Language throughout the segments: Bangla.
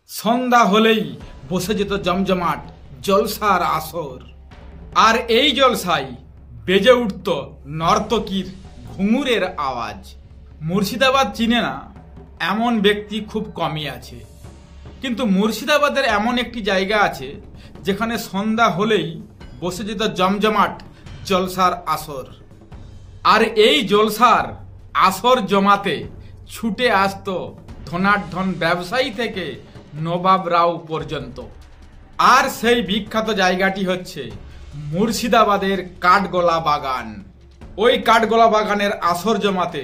সন্ধ্যা হলেই বসে যেত জমজমাট জলসার আসর। আর এই জলসায় বেজে উঠত নর্তকীর ঘুঙুরের আওয়াজ। মুর্শিদাবাদ চিনে না এমন ব্যক্তি খুব কমই আছে, কিন্তু মুর্শিদাবাদের এমন একটি জায়গা আছে যেখানে সন্ধ্যা হলেই বসে যেত জমজমাট জলসার আসর। আর এই জলসার আসর জমাতে ছুটে আসতো ধনাঢ্যন ব্যবসায়ী থেকে নবাব রাও পর্যন্ত। আর সেই বিখ্যাত জায়গাটি হচ্ছে মুর্শিদাবাদের কাঠগোলা বাগান। ওই কাঠগোলা বাগানের আসর জমাতে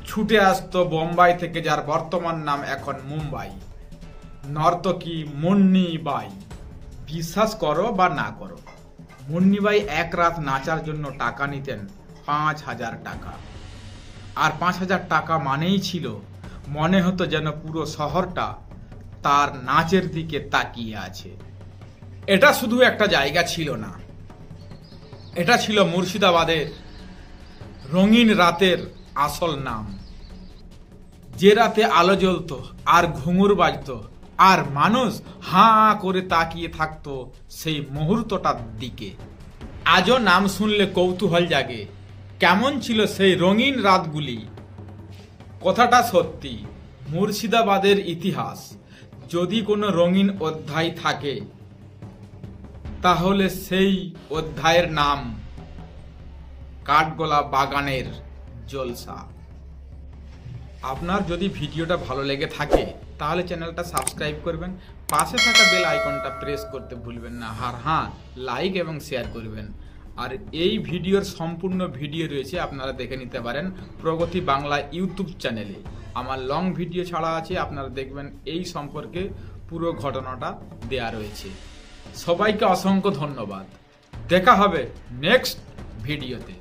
ছুটে আসতো বোম্বাই থেকে, যার বর্তমান নাম এখন মুম্বাই, নর্তকী মুন্নি বাই। বিশ্বাস করো বা না করো, মুন্নি বাই এক রাত নাচার জন্য টাকা নিতেন 5,000 টাকা। আর 5,000 টাকা মানেই ছিল, মনে হতো যেন পুরো শহরটা তার নাচের দিকে তাকিয়ে আছে। এটা শুধু একটা জায়গা ছিল না, এটা ছিল মুর্শিদাবাদের রঙিন রাতের আসল নাম। যে রাতে আলো জ্বলতো আর ঘুঙুর বাজতো আর মানুষ হাঁ করে তাকিয়ে থাকতো সেই মুহূর্তটার দিকে। আজও নাম শুনলে কৌতূহল জাগে, কেমন ছিল সেই রঙিন রাতগুলি। কথাটা সত্যি, মুর্শিদাবাদের ইতিহাস যদি কোনো রঙিন অধ্যায় থাকে তাহলে সেই অধ্যায়ের নাম কাঠগোলা বাগানের জলসা। আপনার যদি ভিডিওটা ভালো লেগে থাকে তাহলে চ্যানেলটা সাবস্ক্রাইব করবেন, পাশে থাকা বেল আইকনটা প্রেস করতে ভুলবেন না, আর হ্যাঁ, লাইক এবং শেয়ার করবেন। আর এই ভিডিওর সম্পূর্ণ ভিডিও রয়েছে, আপনারা দেখে নিতে পারেন প্রগতি বাংলা ইউটিউব চ্যানেলে। আমার লং ভিডিও ছাড়া আছে, আপনারা দেখবেন এই সম্পর্কে পুরো ঘটনাটা দেয়া রয়েছে। সবাইকে অসংখ্য ধন্যবাদ, দেখা হবে নেক্সট ভিডিওতে।